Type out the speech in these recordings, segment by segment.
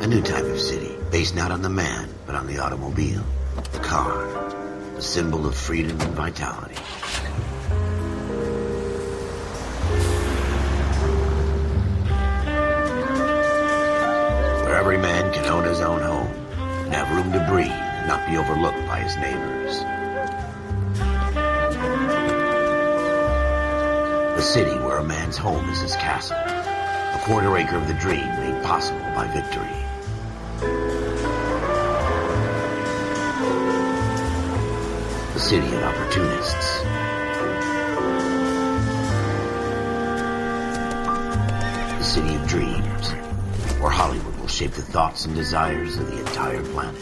A new type of city, based not on the man, but on the automobile. The car, a symbol of freedom and vitality. Where every man can own his own home, and have room to breathe, and not be overlooked by his neighbors. A city where a man's home is his castle. A quarter acre of the dream made possible by victory. A city of opportunists. A city of dreams, where Hollywood will shape the thoughts and desires of the entire planet.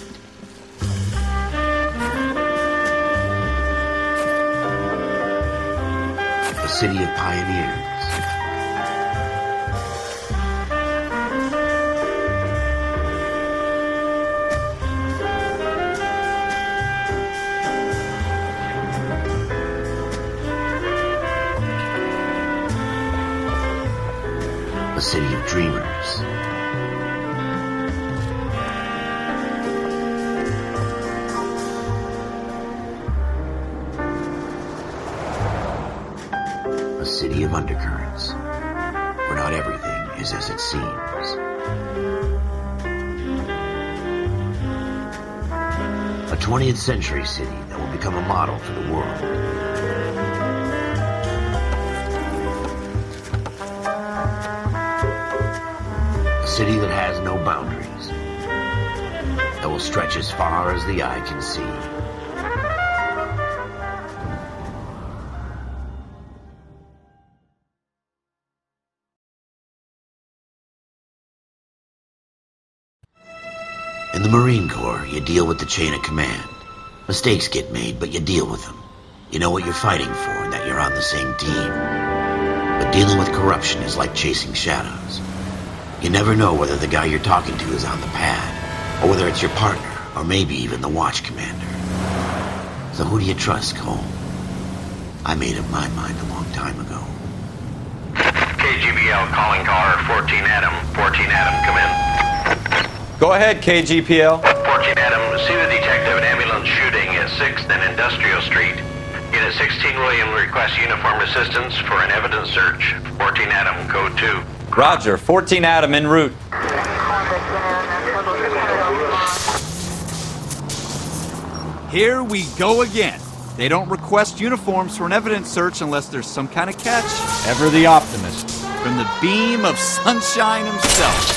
A city of pioneers. A city of dreamers. A city of undercurrents, where not everything is as it seems. A 20th century city that will become a model for the world. A city that has no boundaries, that will stretch as far as the eye can see. In the Marine Corps, you deal with the chain of command. Mistakes get made, but you deal with them. You know what you're fighting for and that you're on the same team. But dealing with corruption is like chasing shadows. You never know whether the guy you're talking to is on the pad, or whether it's your partner, or maybe even the watch commander. So who do you trust, Cole? I made up my mind a long time ago. KGBL calling car 14 Adam. 14 Adam, come in. Go ahead, KGPL. 14 Adam, see the detective at ambulance shooting at 6th and Industrial Street. Unit 16 William requests uniform assistance for an evidence search. 14 Adam, code 2. Roger, 14 Adam en route. Here we go again. They don't request uniforms for an evidence search unless there's some kind of catch. Ever the optimist. From the beam of sunshine himself.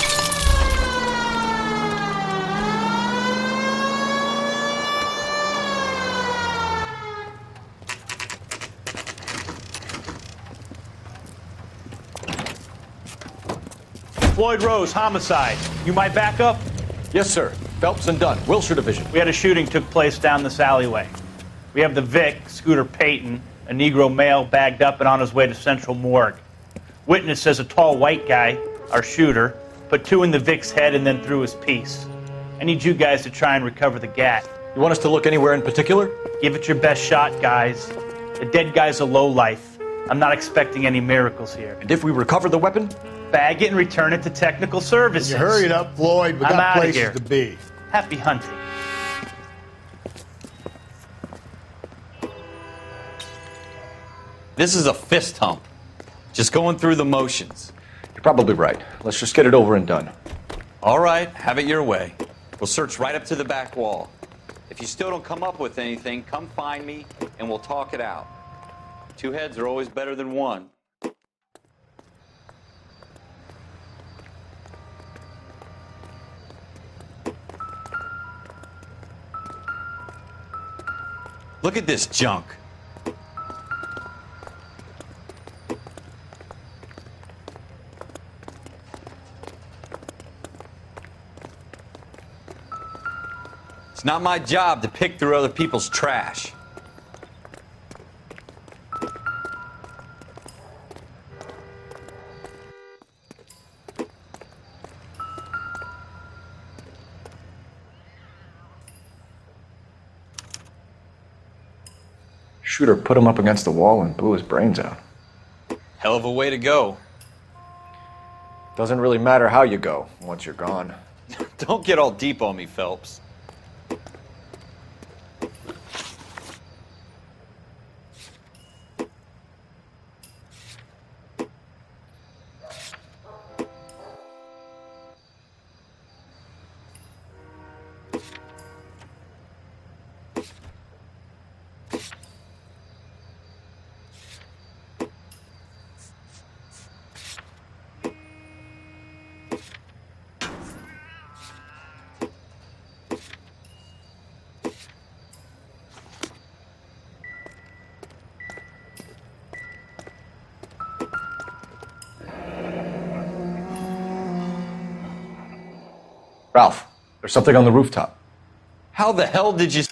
Floyd Rose, homicide. You might back up? Yes, sir. Phelps and Dunn, Wilshire Division. We had a shooting took place down this alleyway. We have the Vic, Scooter Payton, a Negro male bagged up and on his way to Central Morgue. Witness says a tall white guy, our shooter, put 2 in the Vic's head and then threw his piece. I need you guys to try and recover the gat. You want us to look anywhere in particular? Give it your best shot, guys. The dead guy's a lowlife. I'm not expecting any miracles here. And if we recover the weapon? Bag it and return it to technical services. You hurry it up, Floyd. We I'm got outta places here. to be. Happy hunting. This is a fist hump. Just going through the motions. You're probably right. Let's just get it over and done. All right, have it your way. We'll search right up to the back wall. If you still don't come up with anything, come find me and we'll talk it out. 2 heads are always better than 1. Look at this junk. It's not my job to pick through other people's trash. Shooter put him up against the wall and blew his brains out. Hell of a way to go. Doesn't really matter how you go once you're gone. Don't get all deep on me, Phelps. Ralph, there's something on the rooftop. How the hell did you...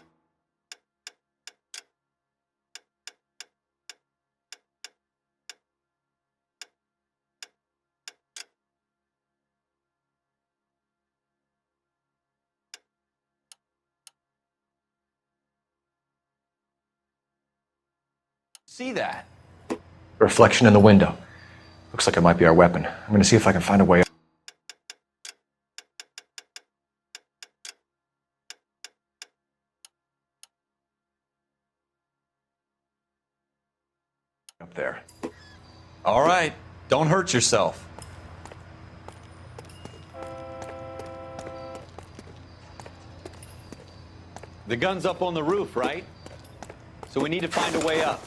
see that? Reflection in the window. Looks like it might be our weapon. I'm going to see if I can find a way up there. All right, don't hurt yourself. The gun's up on the roof, right? So we need to find a way up.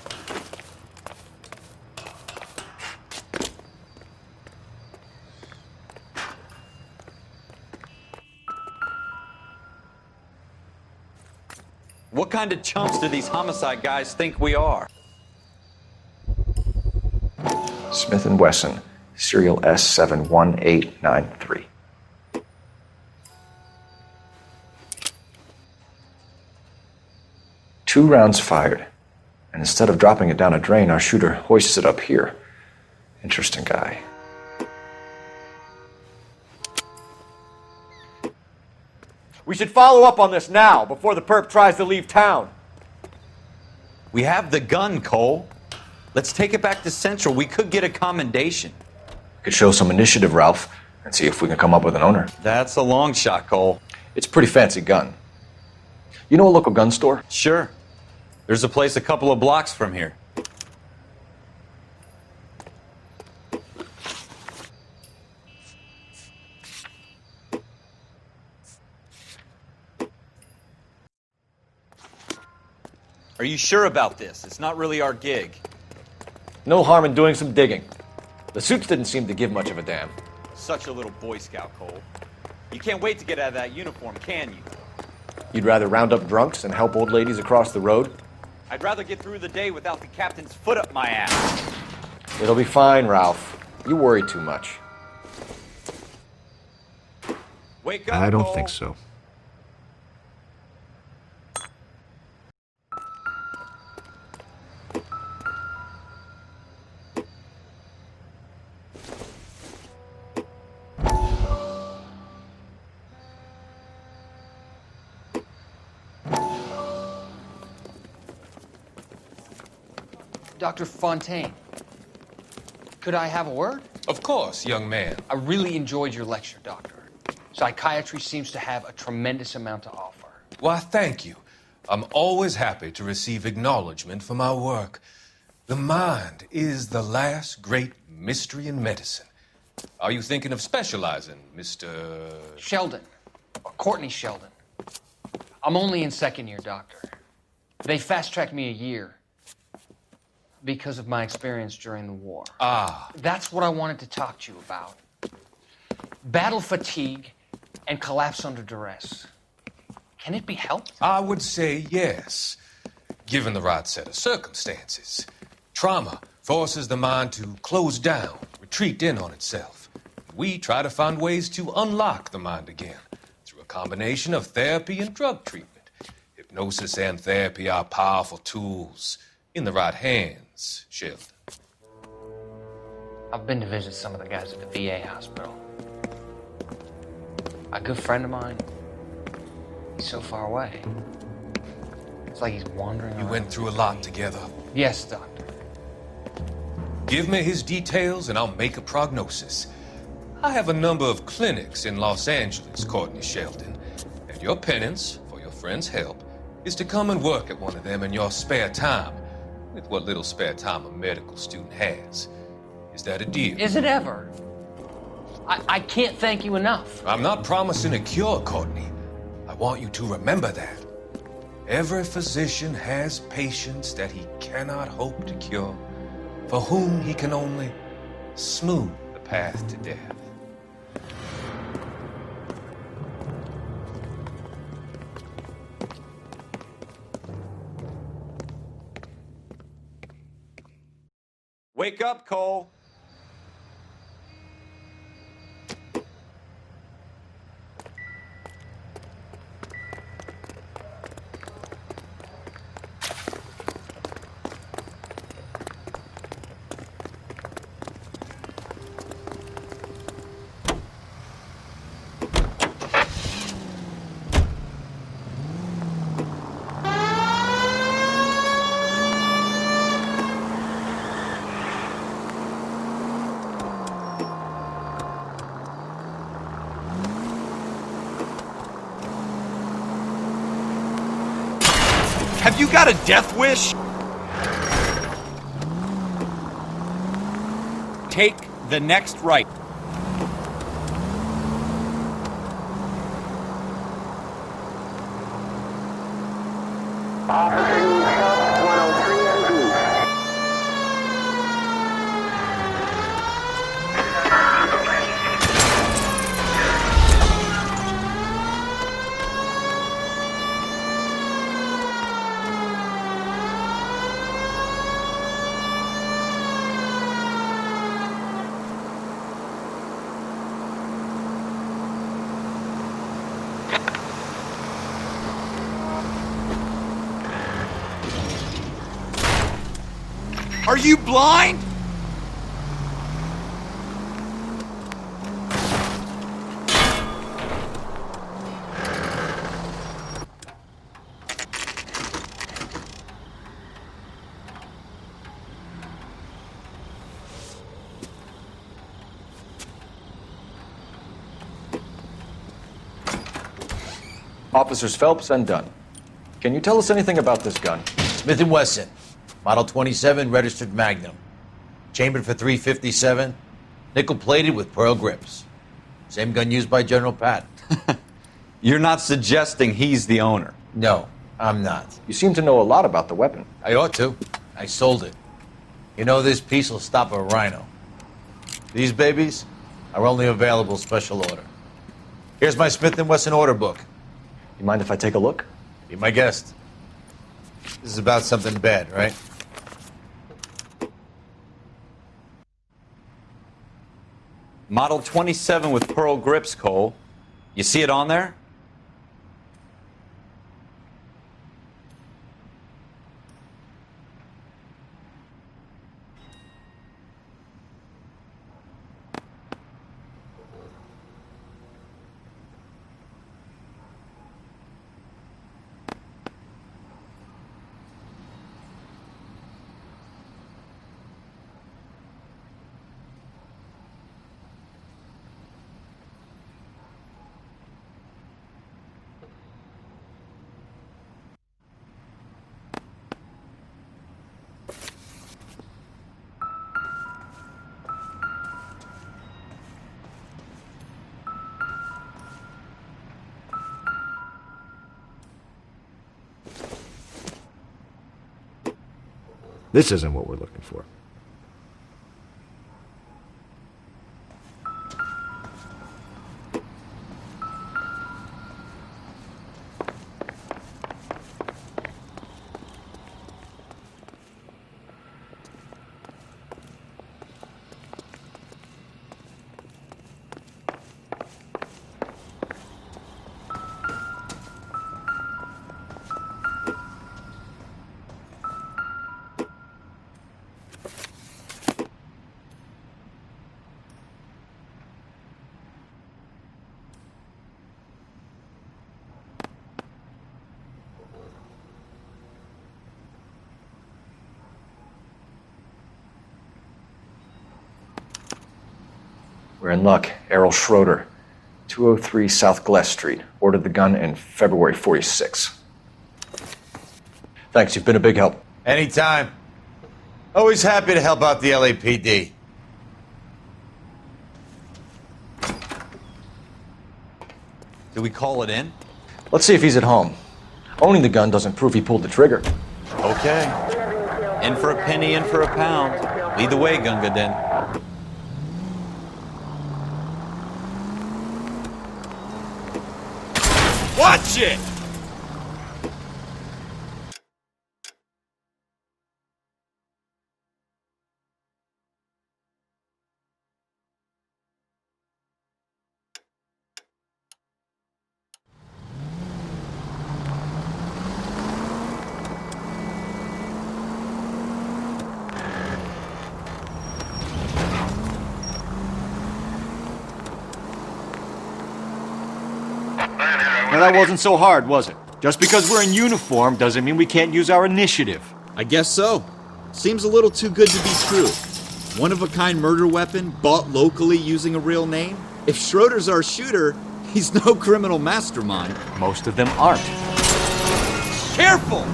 What kind of chumps do these homicide guys think we are? Smith & Wesson, serial S71893. Two rounds fired, and instead of dropping it down a drain, our shooter hoists it up here. Interesting guy. We should follow up on this now, before the perp tries to leave town. We have the gun, Cole. Let's take it back to Central. We could get a commendation. Could show some initiative, Ralph, and see if we can come up with an owner. That's a long shot, Cole. It's a pretty fancy gun. You know a local gun store? Sure. There's a place a couple of blocks from here. Are you sure about this? It's not really our gig. No harm in doing some digging. The suits didn't seem to give much of a damn. Such a little Boy Scout, Cole. You can't wait to get out of that uniform, can you? You'd rather round up drunks and help old ladies across the road? I'd rather get through the day without the captain's foot up my ass. It'll be fine, Ralph. You worry too much. Wake up, I don't Cole. think so. Dr. Fontaine, could I have a word? Of course, young man. I really enjoyed your lecture, Doctor. Psychiatry seems to have a tremendous amount to offer. Why, thank you. I'm always happy to receive acknowledgement for my work. The mind is the last great mystery in medicine. Are you thinking of specializing, Mr. Sheldon, or Courtney Sheldon. I'm only in second year, Doctor. They fast-tracked me a year because of my experience during the war. Ah. That's what I wanted to talk to you about. Battle fatigue and collapse under duress. Can it be helped? I would say yes, given the right set of circumstances. Trauma forces the mind to close down, retreat in on itself. We try to find ways to unlock the mind again through a combination of therapy and drug treatment. Hypnosis and therapy are powerful tools in the right hands, Sheldon. I've been to visit some of the guys at the VA hospital. A good friend of mine, he's so far away. It's like he's wandering You around. went through a lot together. Yes, Doctor. Give me his details and I'll make a prognosis. I have a number of clinics in Los Angeles, Courtney Sheldon, and your penance for your friend's help is to come and work at one of them in your spare time, with what little spare time a medical student has. Is that a deal? Is it ever? I can't thank you enough. I'm not promising a cure, Courtney. I want you to remember that. Every physician has patients that he cannot hope to cure, for whom he can only smooth the path to death. Wake up, Cole. Have you got a death wish? Take the next right. Are you blind? Officers Phelps and Dunn. Can you tell us anything about this gun? Smith & Wesson, Model 27, registered Magnum. Chambered for .357, nickel-plated with pearl grips. Same gun used by General Patton. You're not suggesting he's the owner? No, I'm not. You seem to know a lot about the weapon. I ought to. I sold it. You know, this piece will stop a rhino. These babies are only available special order. Here's my Smith & Wesson order book. You mind if I take a look? Be my guest. This is about something bad, right? Model 27 with pearl grips, Cole. You see it on there? This isn't what we're looking for. We're in luck. Errol Schroeder, 203 South Glass Street. Ordered the gun in February 46. Thanks, you've been a big help. Anytime. Always happy to help out the LAPD. Do we call it in? Let's see if he's at home. Owning the gun doesn't prove he pulled the trigger. Okay. In for a penny, in for a pound. Lead the way, Gunga Den. Watch it! Now that wasn't so hard, was it? Just because we're in uniform doesn't mean we can't use our initiative. I guess so. Seems a little too good to be true. One-of-a-kind murder weapon, bought locally using a real name? If Schroeder's our shooter, he's no criminal mastermind. Most of them aren't. Careful!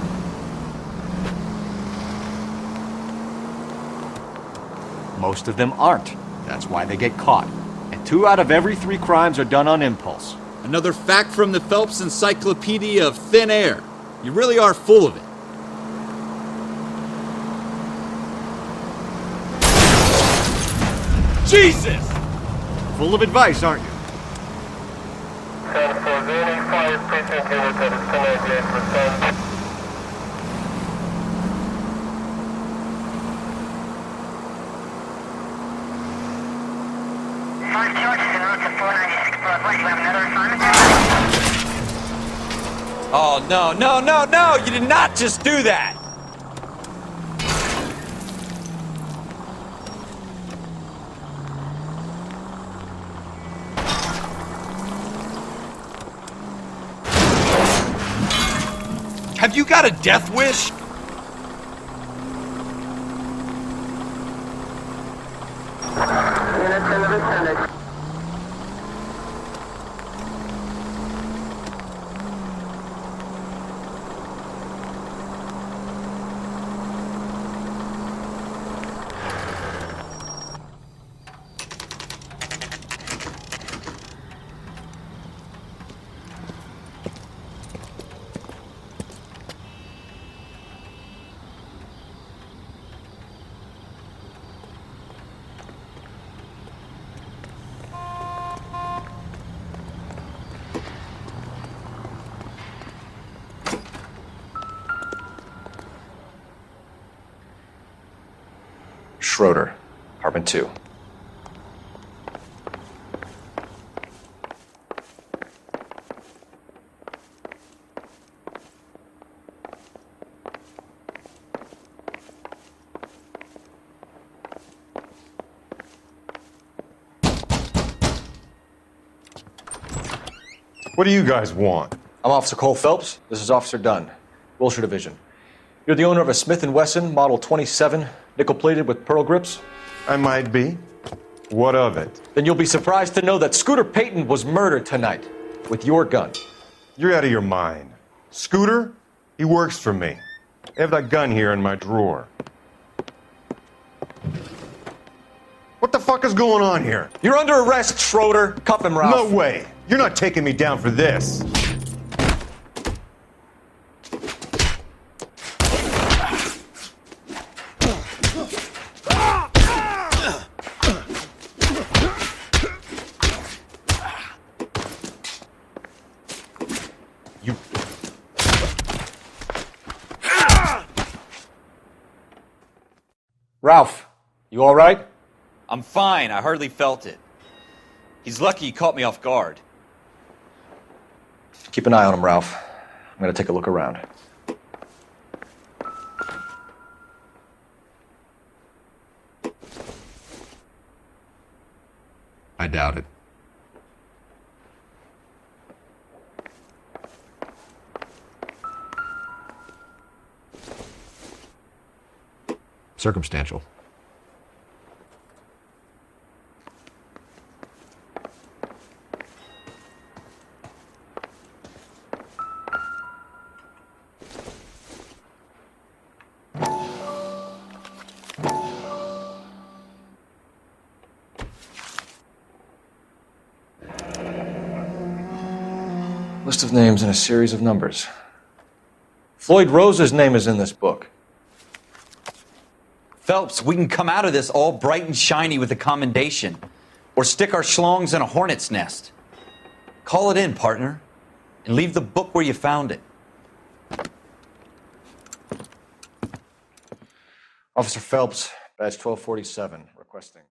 Most of them aren't. That's why they get caught. And 2 out of every 3 crimes are done on impulse. Another fact from the Phelps Encyclopedia of Thin Air. You really are full of it. Jesus! Full of advice, aren't you? First George is en route to 496 Broadway. You have another assignment? Oh, no, no, no, no! You did not just do that! Have you got a death wish? Schroeder, apartment 2. What do you guys want? I'm Officer Cole Phelps. This is Officer Dunn, Wilshire Division. You're the owner of a Smith & Wesson Model 27, nickel-plated with pearl grips? I might be. What of it? Then you'll be surprised to know that Scooter Payton was murdered tonight with your gun. You're out of your mind. Scooter? He works for me. I have that gun here in my drawer. What the fuck is going on here? You're under arrest, Schroeder. Cuff him, Ralph. No way. You're not taking me down for this. Ralph, you all right? I'm fine. I hardly felt it. He's lucky he caught me off guard. Keep an eye on him, Ralph. I'm going to take a look around. I doubt it. Circumstantial. List of names and a series of numbers. Floyd Rose's name is in this book. Phelps, we can come out of this all bright and shiny with a commendation. Or stick our schlongs in a hornet's nest. Call it in, partner. And leave the book where you found it. Officer Phelps, badge 1247, requesting.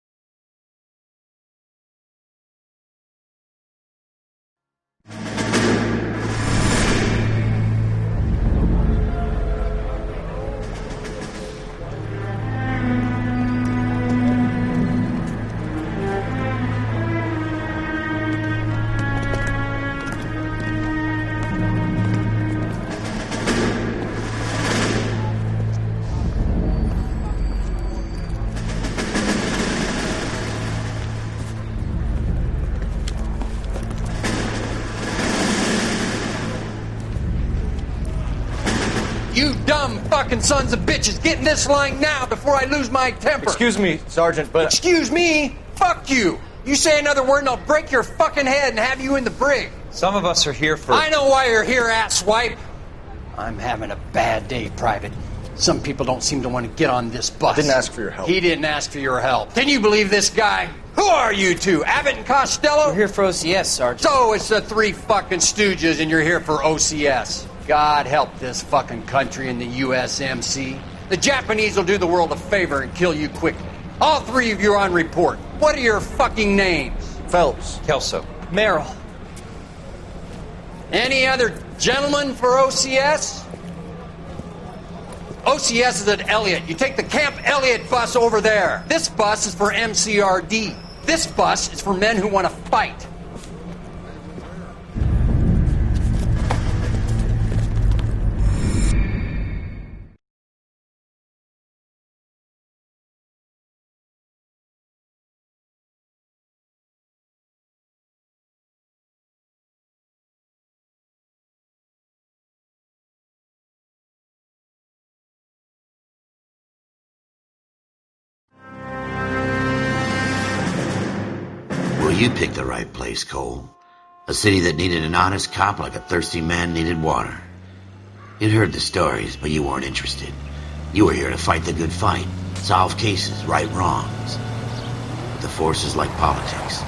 You dumb fucking sons of bitches, get in this line now before I lose my temper. Excuse me, Sergeant, but... Excuse me? Fuck you. You say another word and I'll break your fucking head and have you in the brig. Some of us are here for... I know why you're here, asswipe. I'm having a bad day, Private. Some people don't seem to want to get on this bus. I didn't ask for your help. He didn't ask for your help. Can you believe this guy? Who are you two? Abbott and Costello? We're here for OCS, Sergeant. So it's the three fucking stooges and you're here for OCS. God help this fucking country and the USMC. The Japanese will do the world a favor and kill you quickly. All three of you are on report. What are your fucking names? Phelps. Kelso. Merrill. Any other gentlemen for OCS? OCS is at Elliott. You take the Camp Elliott bus over there. This bus is for MCRD. This bus is for men who want to fight. Well, you picked the right place, Cole. A city that needed an honest cop like a thirsty man needed water. You'd heard the stories, but you weren't interested. You were here to fight the good fight, solve cases, right wrongs. But the force is like politics.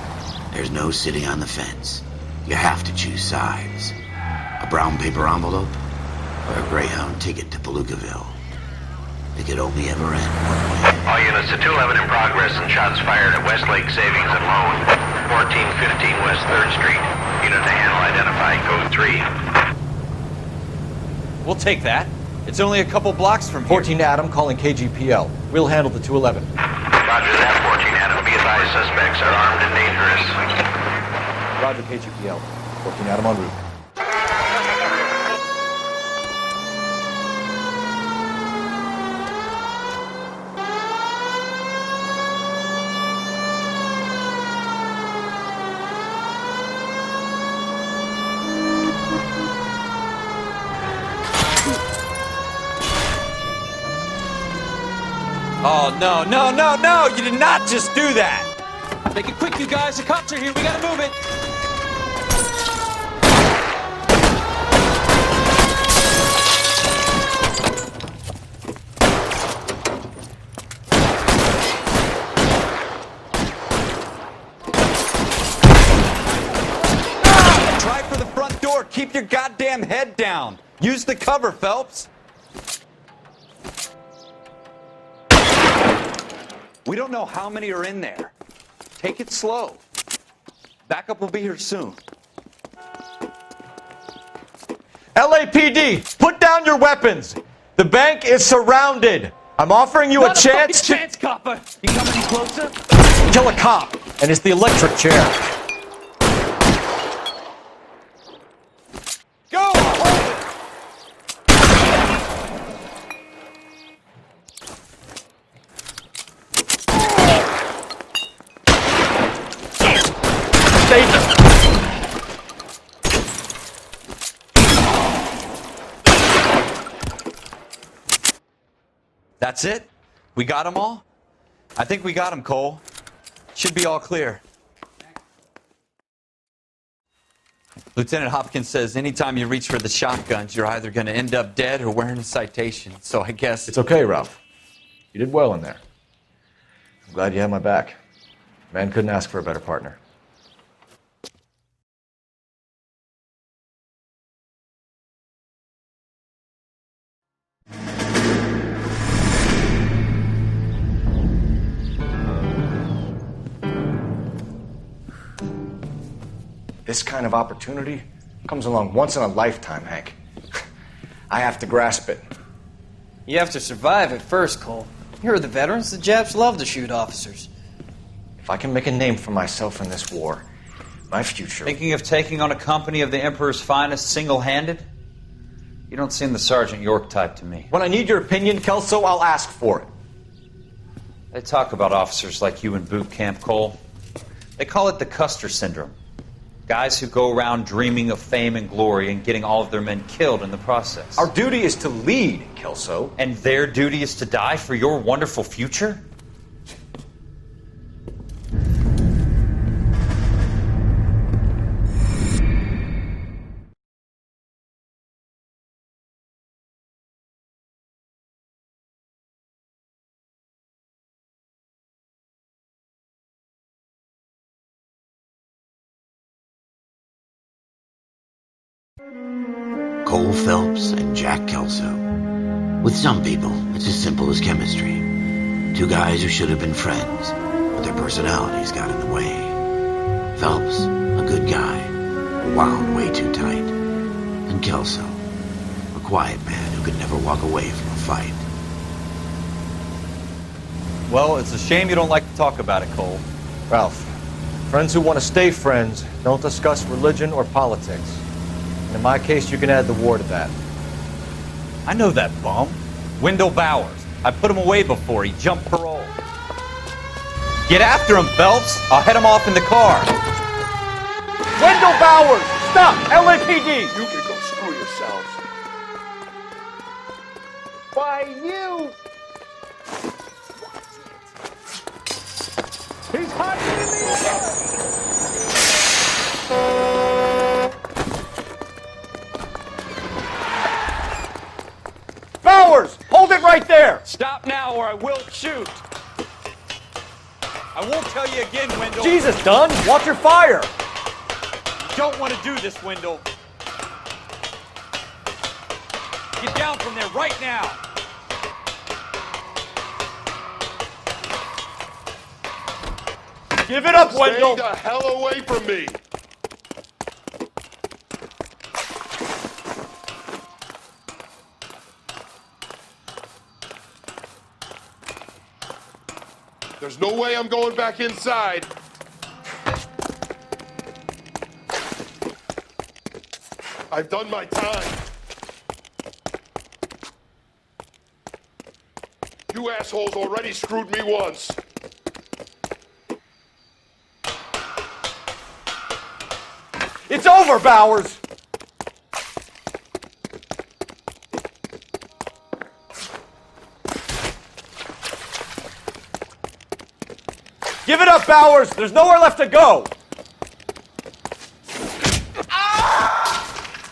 There's no sitting on the fence. You have to choose sides. A brown paper envelope or a Greyhound ticket to Palookaville. It could only ever end one way. All units to 211 in progress and shots fired at Westlake Savings and Loan, 1415 West 3rd Street. Unit to handle identified, code 3. We'll take that. It's only a couple blocks from here. 14 Adam calling KGPL. We'll handle the 211. Roger that, 14 Adam. Be advised, suspects are armed and dangerous. Roger, KGPL. 14 Adam en route. Oh, no, no, no, no! You did not just do that! Make it quick, you guys. The cops are here. We gotta move it. Try for the front door. Keep your goddamn head down. Use the cover, Phelps. We don't know how many are in there. Take it slow. Backup will be here soon. LAPD, put down your weapons. The bank is surrounded. I'm offering you a chance to chance, copper. You coming any closer? kill a cop, and it's the electric chair. Go! Hold it! That's it? We got them all? I think we got them, Cole. Should be all clear. Lieutenant Hopkins says anytime you reach for the shotguns, you're either going to end up dead or wearing a citation. So I guess... It's okay, Ralph. You did well in there. I'm glad you had my back. Man couldn't ask for a better partner. This kind of opportunity comes along once in a lifetime, Hank. I have to grasp it. You have to survive at first, Cole. Here are the veterans. The Japs love to shoot officers. If I can make a name for myself in this war, my future... Thinking of taking on a company of the Emperor's finest single-handed? You don't seem the Sergeant York type to me. When I need your opinion, Kelso, I'll ask for it. They talk about officers like you in boot camp, Cole. They call it the Custer Syndrome. Guys who go around dreaming of fame and glory and getting all of their men killed in the process. Our duty is to lead, Kelso. And their duty is to die for your wonderful future? Cole Phelps and Jack Kelso. With some people, it's as simple as chemistry. Two guys who should have been friends, but their personalities got in the way. Phelps, a good guy, wound way too tight. And Kelso, a quiet man who could never walk away from a fight. Well, it's a shame you don't like to talk about it, Cole. Ralph, friends who want to stay friends don't discuss religion or politics. And in my case, you can add the war to that. I know that bum. Wendell Bowers. I put him away before. He jumped parole. Get after him, Phelps. I'll head him off in the car. Wendell Bowers! Stop! LAPD! You can go screw yourselves. Why, you... He's hiding in the air! Bowers! Hold it right there! Stop now or I will shoot. I won't tell you again, Wendell. Jesus, Dunn! Watch your fire! You don't want to do this, Wendell. Get down from there right now. Give it up, Wendell! Stay the hell away from me! There's no way I'm going back inside. I've done my time. You assholes already screwed me once. It's over, Bowers! Give it up, Bowers! There's nowhere left to go!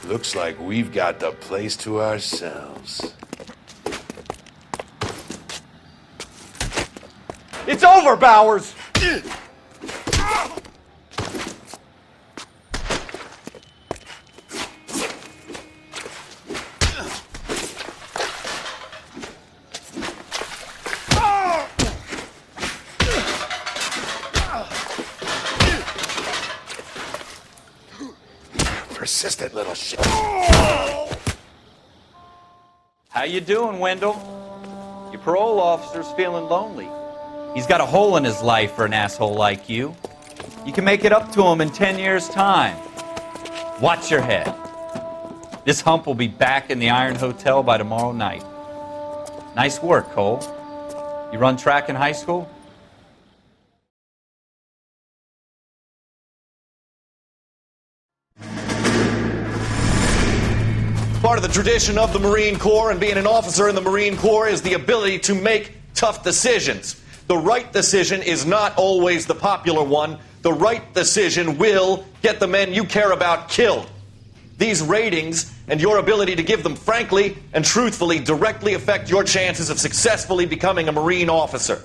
Looks like we've got the place to ourselves. It's over, Bowers! Persistent little shit. How you doing, Wendell? Your parole officer's feeling lonely. He's got a hole in his life for an asshole like you. You can make it up to him in 10 years' time. Watch your head. This hump will be back in the Iron Hotel by tomorrow night. Nice work, Cole. You run track in high school? Part of the tradition of the Marine Corps and being an officer in the Marine Corps is the ability to make tough decisions. The right decision is not always the popular one, The right decision will get the men you care about killed. These ratings and your ability to give them frankly and truthfully directly affect your chances of successfully becoming a Marine officer.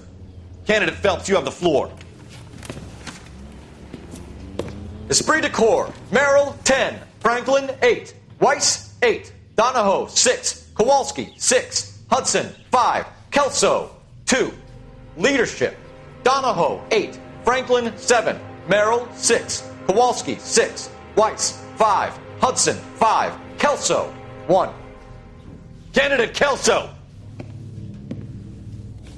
Candidate Phelps, you have the floor. Esprit de Corps, Merrill, 10. Franklin, 8. Weiss, 8. Donahoe, 6. Kowalski, 6. Hudson, 5. Kelso, 2. Leadership, Donahoe, 8. Franklin, 7. Merrill, 6. Kowalski, 6. Weiss, 5. Hudson, 5. Kelso, 1. Candidate Kelso!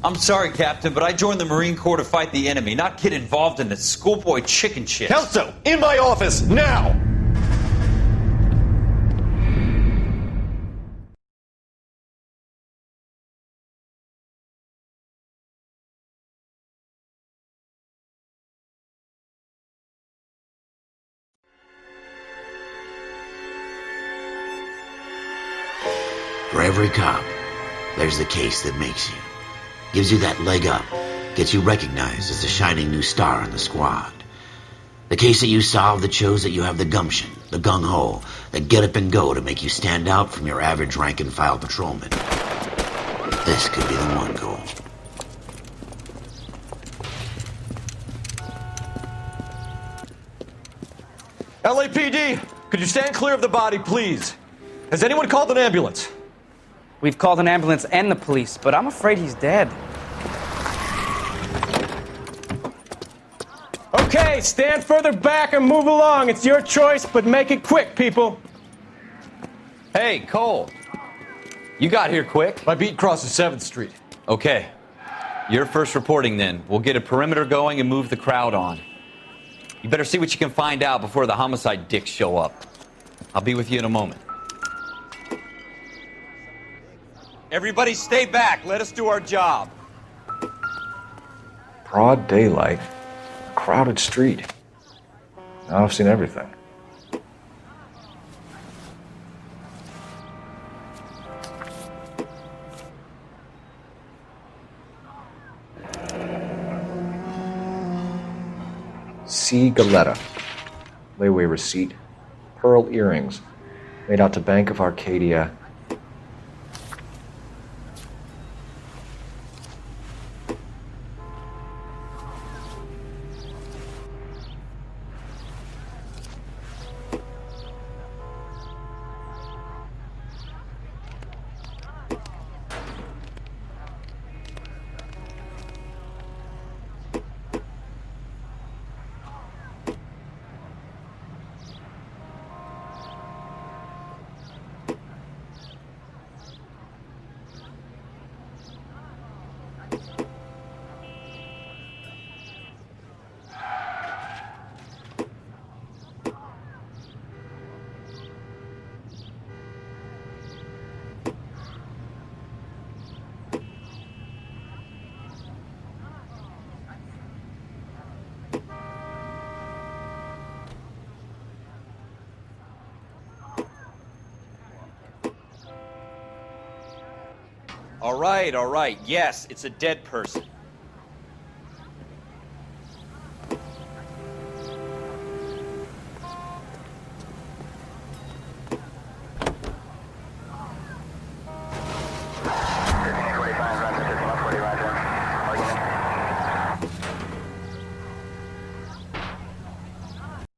I'm sorry, Captain, but I joined the Marine Corps to fight the enemy, not get involved in this schoolboy chicken shit. Kelso, in my office, now! For every cop, there's the case that makes you. Gives you that leg up. Gets you recognized as the shining new star in the squad. The case that you solve that shows that you have the gumption, the gung-ho, the get up and go to make you stand out from your average rank-and-file patrolman. This could be the one, Cole. LAPD, could you stand clear of the body, please? Has anyone called an ambulance? We've called an ambulance and the police, but I'm afraid he's dead. Okay, stand further back and move along. It's your choice, but make it quick, people. Hey, Cole. You got here quick. My beat crosses 7th Street. Okay. You're first reporting then. We'll get a perimeter going and move the crowd on. You better see what you can find out before the homicide dicks show up. I'll be with you in a moment. Everybody stay back. Let us do our job. Broad daylight. Crowded street. Now I've seen everything. C. Galetta. Layaway receipt. Pearl earrings. Made out to Bank of Arcadia. All right. Yes, it's a dead person.